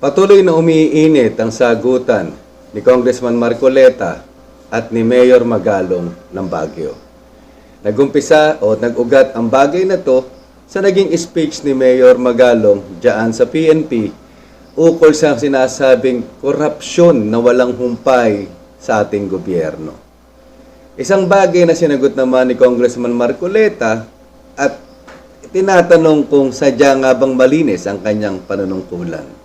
Patuloy na umiinit ang sagutan ni Congressman Marcoleta at ni Mayor Magalong ng Baguio. Nagumpisa o nag-ugat ang bagay na to sa naging speech ni Mayor Magalong diyan sa PNP ukol sa sinasabing korupsyon na walang humpay sa ating gobyerno. Isang bagay na sinagot naman ni Congressman Marcoleta at tinatanong kung sadya nga bang malinis ang kanyang panunungkulan.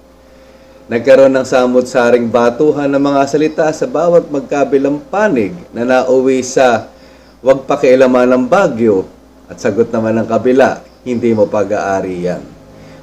Nagkaroon ng samot-saring batuhan ng mga salita sa bawat magkabilang panig na nauwi sa "wag pakialaman ng Baguio" at sagot naman ng kabila, "hindi mo pag-aari yan."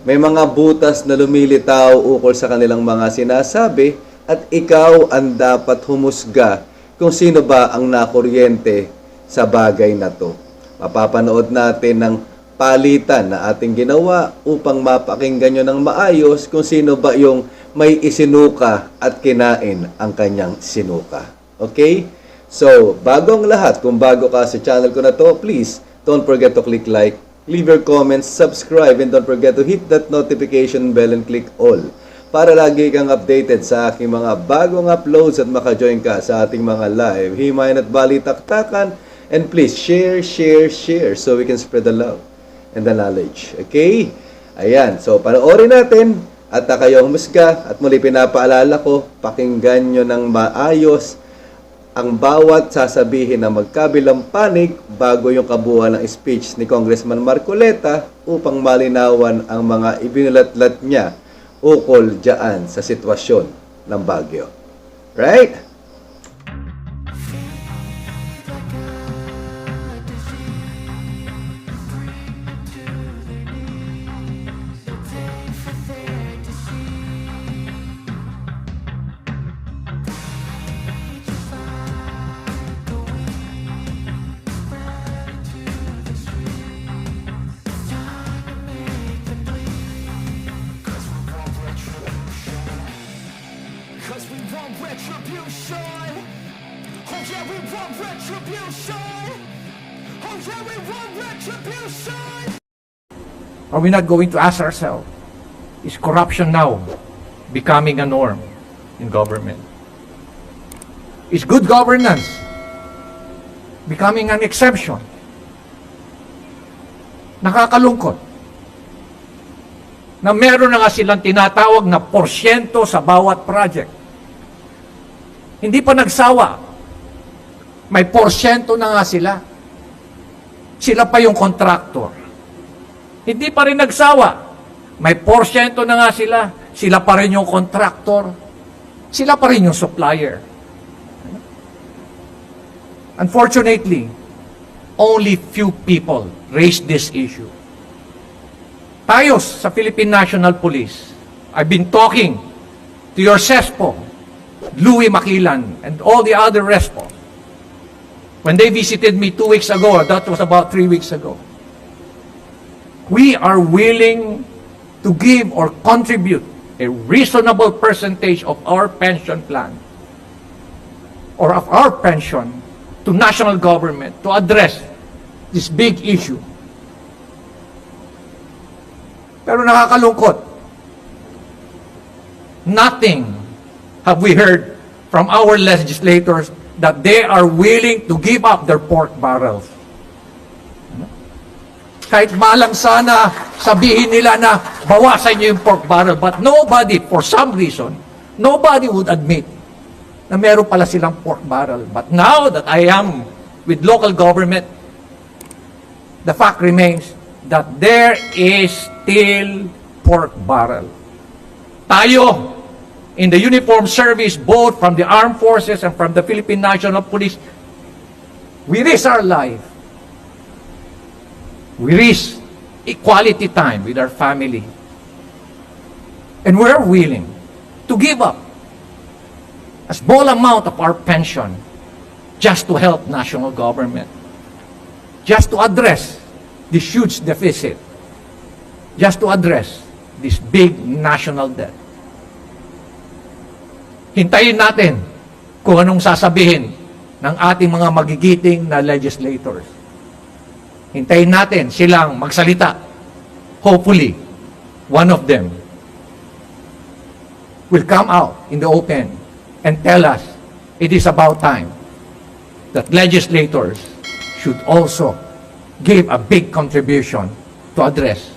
May mga butas na lumilitaw ukol sa kanilang mga sinasabi at ikaw ang dapat humusga kung sino ba ang nakuryente sa bagay na to. Mapapanood natin ng palitan na ating ginawa upang mapakinggan nyo ng maayos kung sino ba yung may isinuka at kinain ang kanyang sinuka. Okay? So, bago ang lahat, kung bago ka sa channel ko na to, please don't forget to click like, leave your comments, subscribe, and don't forget to hit that notification bell and click all para lagi kang updated sa aking mga bagong uploads at maka-join ka sa ating mga live, himayin at balitaktakan. And please share so we can spread the love and the knowledge. Okay? Ayan. So, panoorin natin at kayo humusga. At muli pinapaalala ko, pakinggan nyo ng maayos ang bawat sasabihin na magkabilang panig bago yung kabuuan ng speech ni Congressman Marcoleta upang malinawan ang mga ibinulatlat niya ukol dyan sa sitwasyon ng Baguio. Right? Retribution. Oh yeah, we want retribution. Oh yeah, we want retribution. Are we not going to ask ourselves, is corruption now becoming a norm in government? Is good governance becoming an exception? Nakakalungkot na meron na nga silang tinatawag na porsyento sa bawat project. Hindi pa nagsawa. May porsyento na nga sila. Sila pa yung contractor. Hindi pa rin nagsawa. May porsyento na nga sila. Sila pa rin yung contractor. Sila pa rin yung supplier. Unfortunately, only few people raised this issue. Tayo sa Philippine National Police, I've been talking to your CESPO, Louis Makilan, and all the other RESPO. When they visited me 2 weeks ago, or that was about 3 weeks ago, we are willing to give or contribute a reasonable percentage of our pension plan or of our pension to national government to address this big issue. Pero nakakalungkot, nothing have we heard from our legislators that they are willing to give up their pork barrels. Kahit malang sana sabihin nila na bawasan niyo yung pork barrel, but nobody, for some reason, nobody would admit na meron pala silang pork barrel. But now that I am with local government, the fact remains that there is still pork barrel. Tayo, in the uniform service, both from the armed forces and from the Philippine National Police, we risk our life. We risk equality time with our family. And we're willing to give up a small amount of our pension just to help national government, just to address this huge deficit, just to address this big national debt. Hintayin natin kung anong sasabihin ng ating mga magigiting na legislators. Hintayin natin silang magsalita. Hopefully, one of them will come out in the open and tell us it is about time that legislators should also give a big contribution to address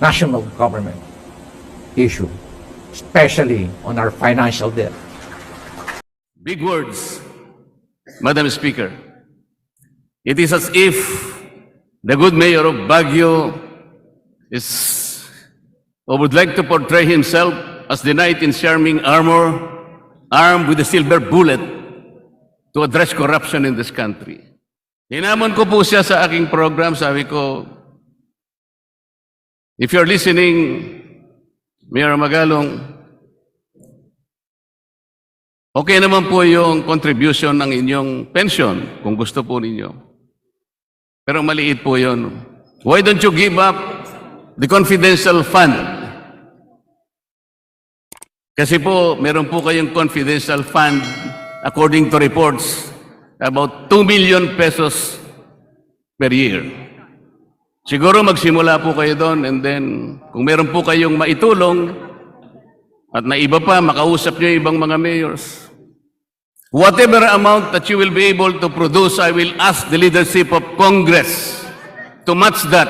national government issue, especially on our financial debt. Big words, Madam Speaker. It is as if the good mayor of Baguio is, or would like to portray himself as the knight in shining armor, armed with a silver bullet to address corruption in this country. Hinamon ko po siya sa aking program, sabi ko, if you're listening, Mayor Magalong, okay naman po yung contribution ng inyong pension, kung gusto po ninyo. Pero maliit po yun. Why don't you give up the confidential fund? Kasi po, meron po kayong confidential fund, according to reports, about 2 million pesos per year. Siguro magsimula po kayo doon, and then kung meron po kayong maitulong at na iba pa, makausap nyo yung ibang mga mayors. Whatever amount that you will be able to produce, I will ask the leadership of Congress to match that.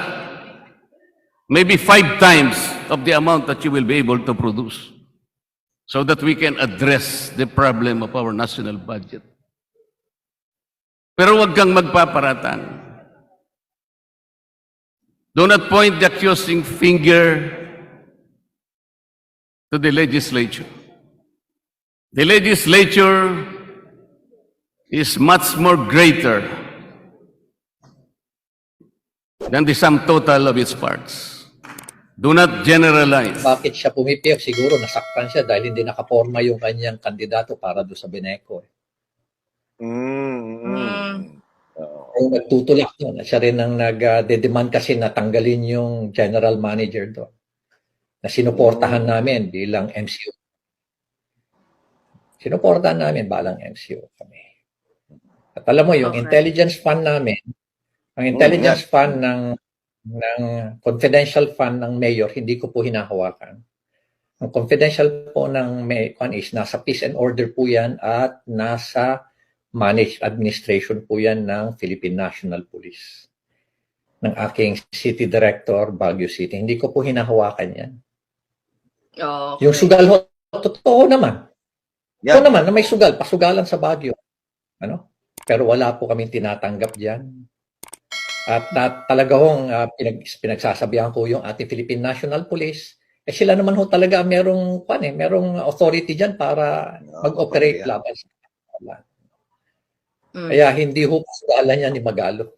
Maybe 5 times of the amount that you will be able to produce, so that we can address the problem of our national budget. Pero huwag kang magpaparatang. Do not point the accusing finger to the legislature. The legislature is much more greater than the sum total of its parts. Do not generalize. Bakit siya pumipiyok? Siguro nasaktan siya dahil hindi nakaporma yung kanyang kandidato para doon sa Beneco. Ay, nagtutulak doon. Siya rin ang nag-demand kasi natanggalin yung general manager doon na sinuportahan namin bilang MCO. Sinuportahan namin balang MCO kami. At alam mo, yung intelligence fund namin, ang intelligence fund ng confidential fund ng mayor, hindi ko po hinahawakan. Ang confidential po ng mayor is nasa peace and order po yan at nasa managed administration po yan ng Philippine National Police. Ng aking city director, Baguio City. Hindi ko po hinahawakan yan. Okay. Yung sugal ho, totoo naman. Yan. Ito naman, na may sugal, pasugalan sa Baguio. Ano? Pero wala po kaming tinatanggap dyan. At talaga hong pinagsasabihan ko yung ating Philippine National Police, sila naman ho talaga merong authority dyan para mag-operate laban sa kanila. Kaya hindi ho pasugalan yan ni Magalo.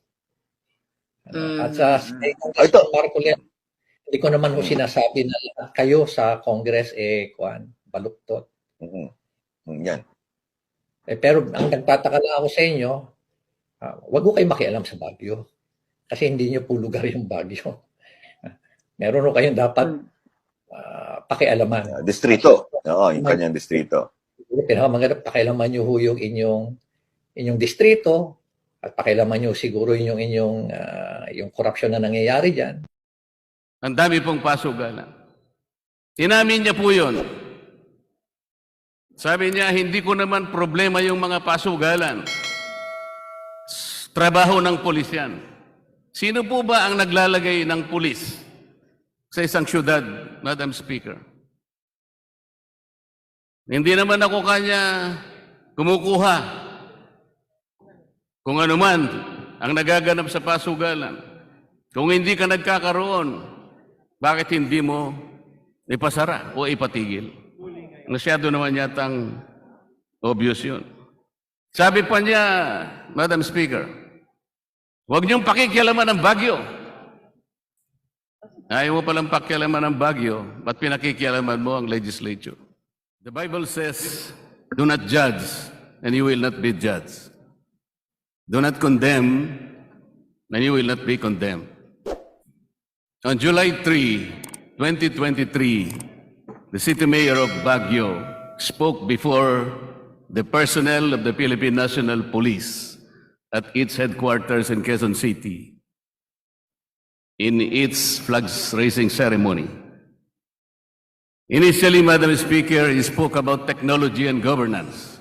At sa Marcoleta, hindi ko naman ho sinasabi na lahat kayo sa Congress baluktot. Yan. Pero ang nagtataka lang ako sa inyo, wag ho kayo makialam sa Baguio. Kasi hindi nyo po lugar yung Baguio. Meron ho kayong dapat pakialaman. Distrito. Oo, yung kanyang distrito. Pinakamaganda, pakialaman nyo ho yung inyong distrito at pakialaman nyo siguro yung korupsyon na nangyayari dyan. Ang dami pong pasugalan. Inamin niya po yun. Sabi niya, hindi ko naman problema yung mga pasugalan. Trabaho ng pulis yan. Sino po ba ang naglalagay ng pulis sa isang syudad, Madam Speaker? Hindi naman ako kanya kumukuha kung ano man ang nagaganap sa pasugalan. Kung hindi ka nagkakaroon, bakit hindi mo ipasara o ipatigil? Masyado naman yatang obvious yun. Sabi pa niya, Madam Speaker, huwag niyong pakikialaman ng Baguio. Ayaw mo palang pakialaman ng Baguio, ba't pinakikialaman mo ang legislature? The Bible says, do not judge, and you will not be judged. Do not condemn, and you will not be condemned. On July 3, 2023, the City Mayor of Baguio spoke before the personnel of the Philippine National Police at its headquarters in Quezon City in its flags raising ceremony. Initially, Madam Speaker, he spoke about technology and governance,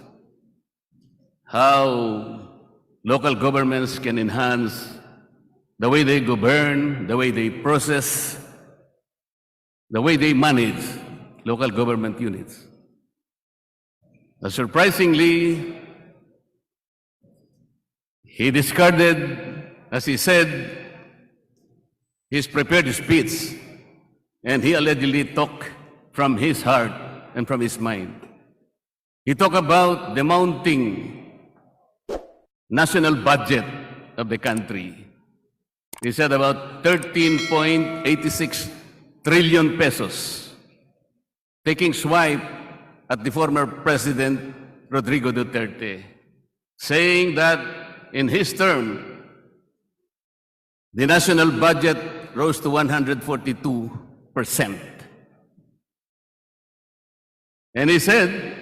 how local governments can enhance the way they govern, the way they process, the way they manage local government units. Surprisingly, he discarded, as he said, his prepared speech, and he allegedly talked from his heart and from his mind. He talked about the mounting national budget of the country. He said about 13.86 trillion pesos, taking swipe at the former President Rodrigo Duterte, saying that in his term, the national budget rose to 142%. And he said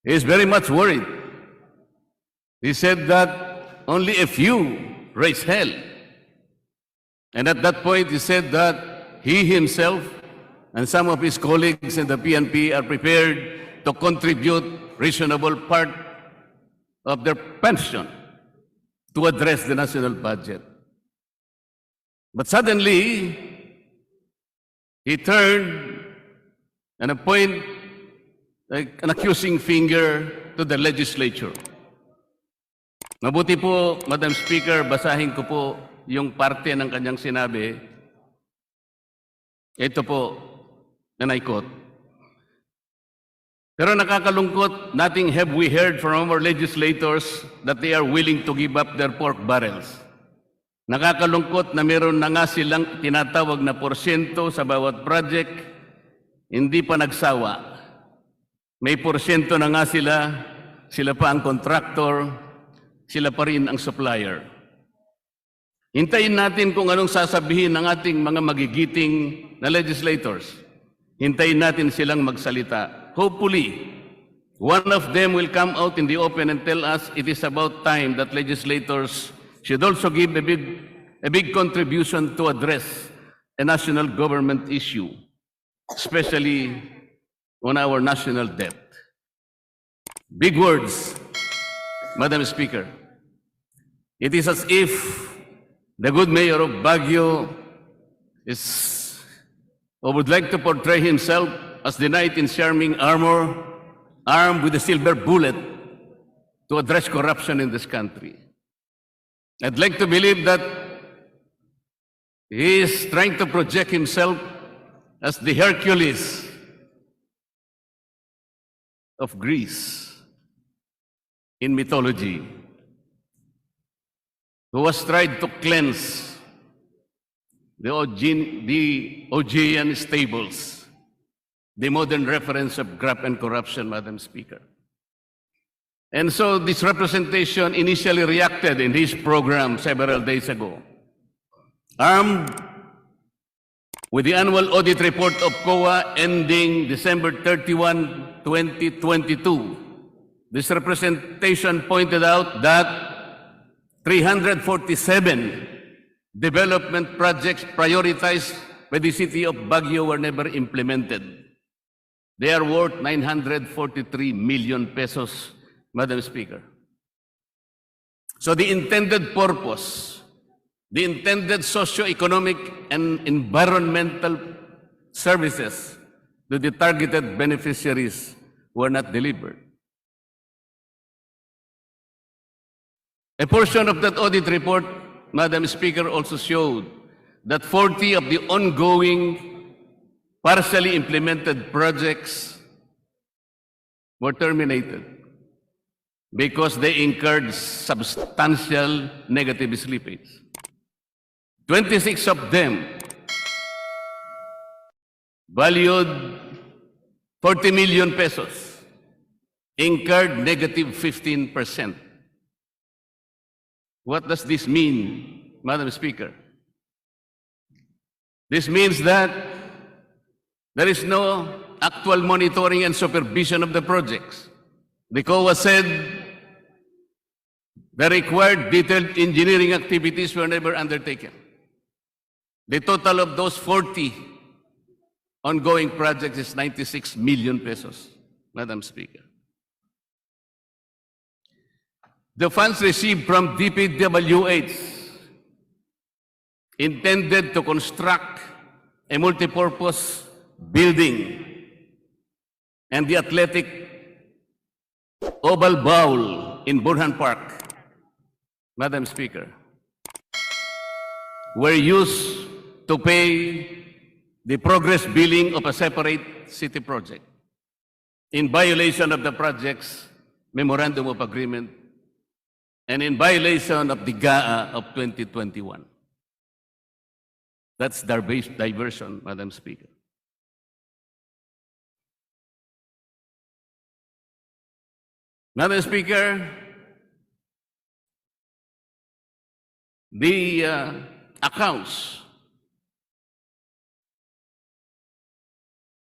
he's very much worried. He said that only a few raise hell. And at that point, he said that he himself and some of his colleagues in the PNP are prepared to contribute reasonable part of their pension to address the national budget. But suddenly, he turned and point like an accusing finger to the legislature. Mabuti po, Madam Speaker, basahin ko po yung parte ng kanyang sinabi. Ito po, and I quote, "Pero nakakalungkot, nothing have we heard from our legislators that they are willing to give up their pork barrels. Nakakalungkot na meron na nga silang tinatawag na porsyento sa bawat project, hindi pa nagsawa. May porsyento na nga sila pa ang contractor, sila pa rin ang supplier. Hintayin natin kung anong sasabihin ng ating mga magigiting na legislators. Hintayin natin silang magsalita. Hopefully, one of them will come out in the open and tell us it is about time that legislators should also give a big contribution to address a national government issue, especially on our national debt." Big words, Madam Speaker. It is as if the good mayor of Baguio would like to portray himself as the knight in shining armor, armed with a silver bullet to address corruption in this country. I'd like to believe that he is trying to project himself as the Hercules of Greece in mythology, who has tried to cleanse the Augean stables, the modern reference of graft and corruption, Madam Speaker. And so this representation initially reacted in his program several days ago. Armed with the annual audit report of COA ending December 31, 2022, this representation pointed out that 347 development projects prioritized by the city of Baguio were never implemented. They are worth 943 million pesos, Madam Speaker. So the intended purpose, the intended socio-economic and environmental services to the targeted beneficiaries were not delivered. A portion of that audit report, Madam Speaker, also showed that 40 of the ongoing partially implemented projects were terminated because they incurred substantial negative slippage. 26 of them, valued 40 million pesos, incurred negative 15%. What does this mean, Madam Speaker? This means that there is no actual monitoring and supervision of the projects. The COA said the required detailed engineering activities were never undertaken. The total of those 40 ongoing projects is 96 million pesos, Madam Speaker. The funds received from DPWH intended to construct a multipurpose building and the athletic oval bowl in Burhan Park, Madam Speaker, were used to pay the progress billing of a separate city project in violation of the project's Memorandum of Agreement and in violation of the GAA of 2021. That's diversion, Madam Speaker. Madam Speaker, the accounts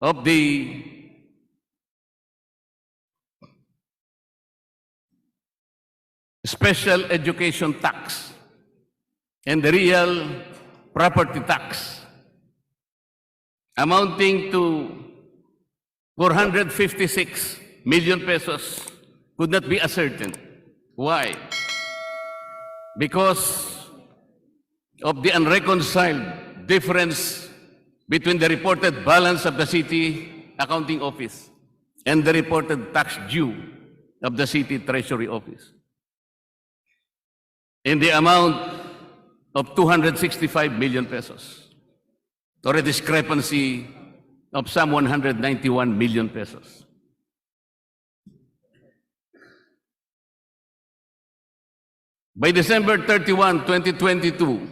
of the special education tax and the real property tax amounting to 456 million pesos could not be ascertained. Why? Because of the unreconciled difference between the reported balance of the city accounting office and the reported tax due of the city treasury office in the amount of 265 million pesos, or a discrepancy of some 191 million pesos. By December 31, 2022,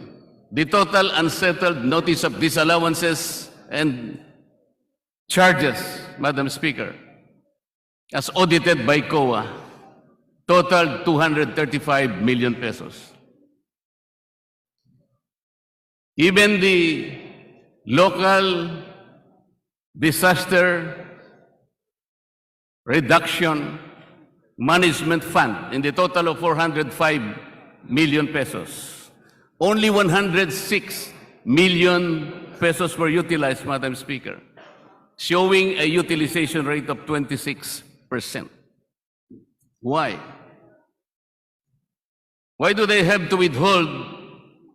the total unsettled notice of disallowances and charges, Madam Speaker, as audited by COA, totaled 235 million pesos. Even the local disaster reduction management fund in the total of 405 million pesos, only 106 million pesos were utilized, Madam Speaker, showing a utilization rate of 26%. Why? Why do they have to withhold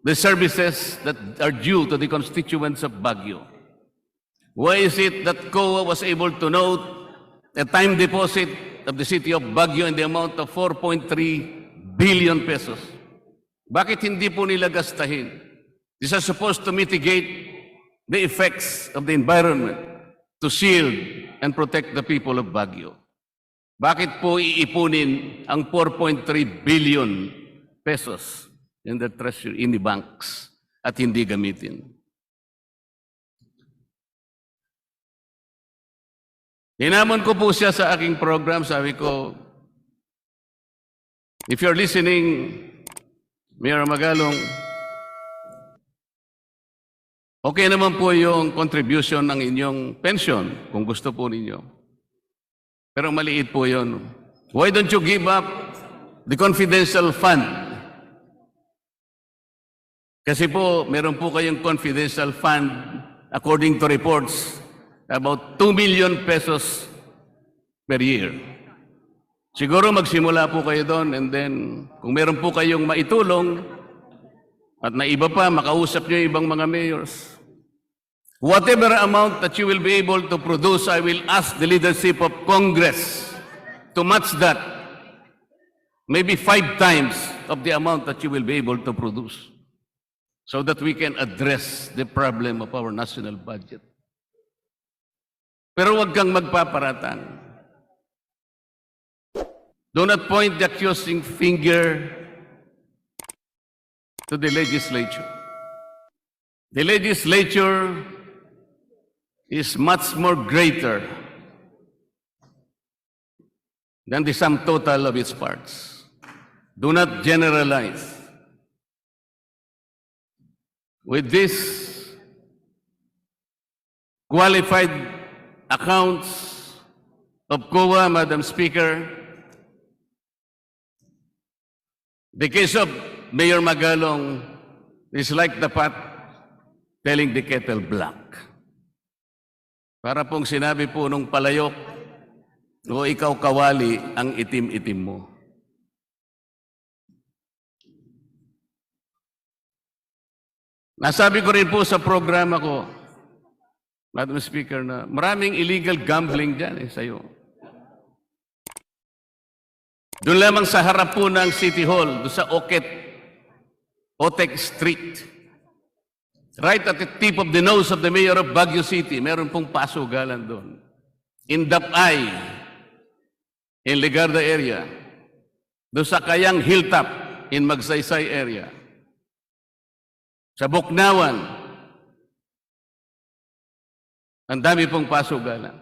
the services that are due to the constituents of Baguio? Why is it that COA was able to note a time deposit of the city of Baguio in the amount of 4.3 billion pesos? Bakit hindi po nila gastahin? This is supposed to mitigate the effects of the environment, to shield and protect the people of Baguio. Bakit po iipunin ang 4.3 billion pesos in the treasury, in the banks, at hindi gamitin? Hinamon ko po siya sa aking program, sabi ko, if you're listening, Mayor Magalong, okay naman po yung contribution ng inyong pension, kung gusto po ninyo. Pero maliit po yun. Why don't you give up the confidential fund? Kasi po, meron po kayong confidential fund, according to reports, about 2 million pesos per year. Siguro magsimula po kayo doon, and then kung meron po kayong maitulong at na iba pa, makausap nyo yung ibang mga mayors. Whatever amount that you will be able to produce, I will ask the leadership of Congress to match that, maybe 5 times of the amount that you will be able to produce, so that we can address the problem of our national budget. Pero huwag kang magpaparatang. Do not point the accusing finger to the legislature. The legislature is much more greater than the sum total of its parts. Do not generalize. With this qualified accounts of COA, Madam Speaker, the case of Mayor Magalong is like the pot telling the kettle black. Para pong sinabi po nung palayok, o ikaw kawali, ang itim-itim mo. Nasabi ko rin po sa programa ko, Madam Speaker, na maraming illegal gambling dyan sa'yo. Doon lamang sa harap po ng City Hall, doon sa Otek Street, right at the tip of the nose of the mayor of Baguio City, meron pong pasugalan doon. In Dapay, in Ligarda area, doon sa Kayang Hilltop, in Magsaysay area, sa Buknawan, ang dami pong pasugalan.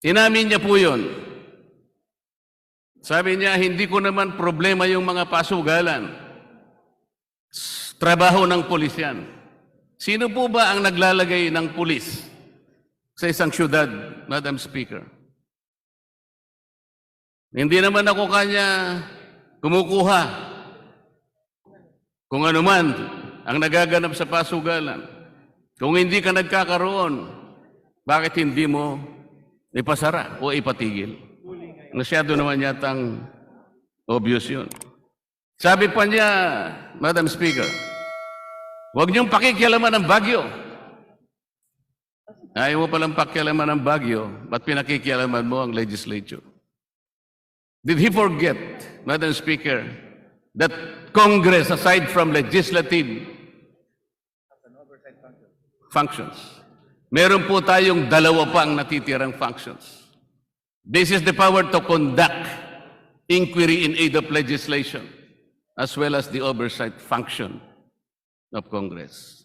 Inamin niya po yun. Sabi niya, hindi ko naman problema yung mga pasugalan. Trabaho ng pulis yan. Sino po ba ang naglalagay ng pulis sa isang syudad, Madam Speaker? Hindi naman ako kanya kumukuha kung ano man ang nagaganap sa pasugalan. Kung hindi ka nagkakaroon, bakit hindi mo ipasara o ipatigil? Masyado naman yatang obvious yun. Sabi pa niya, Madam Speaker, huwag niyong pakikialaman ng Baguio. Ayaw mo palang pakialaman ng Baguio, ba't pinakikialaman mo ang legislature? Did he forget, Madam Speaker, that Congress, aside from legislative functions, meron po tayong dalawa pang natitirang functions. This is the power to conduct inquiry in aid of legislation, as well as the oversight function of Congress.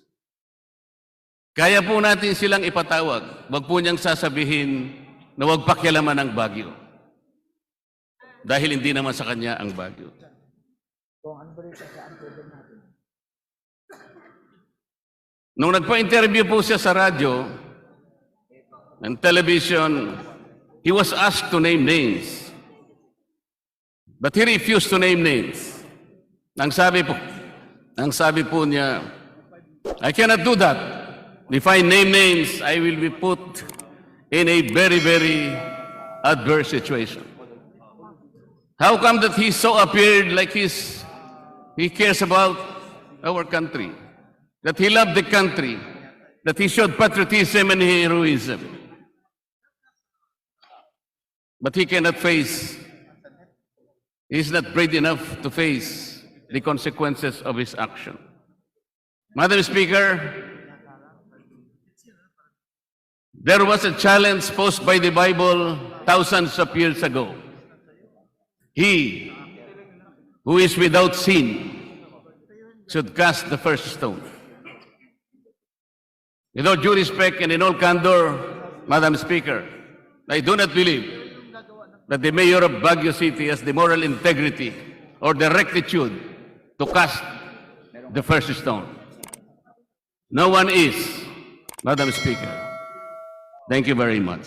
Kaya po natin silang ipatawag. Wag po niyang sasabihin na wag pakialaman ang Baguio. Dahil hindi naman sa kanya ang Baguio. Nung nagpa-interview po siya sa radyo and television, he was asked to name names. But he refused to name names. Ang sabi po niya, I cannot do that. If I name names, I will be put in a very, very adverse situation. How come that he so appeared like he cares about our country? That he loved the country, that he showed patriotism and heroism. But he cannot face, he's not brave enough to face the consequences of his action. Madam Speaker, there was a challenge posed by the Bible thousands of years ago. He who is without sin should cast the first stone. With all due respect and in all candor, Madam Speaker, I do not believe that the mayor of Baguio City has the moral integrity or the rectitude to cast the first stone. No one is, Madam Speaker. Thank you very much.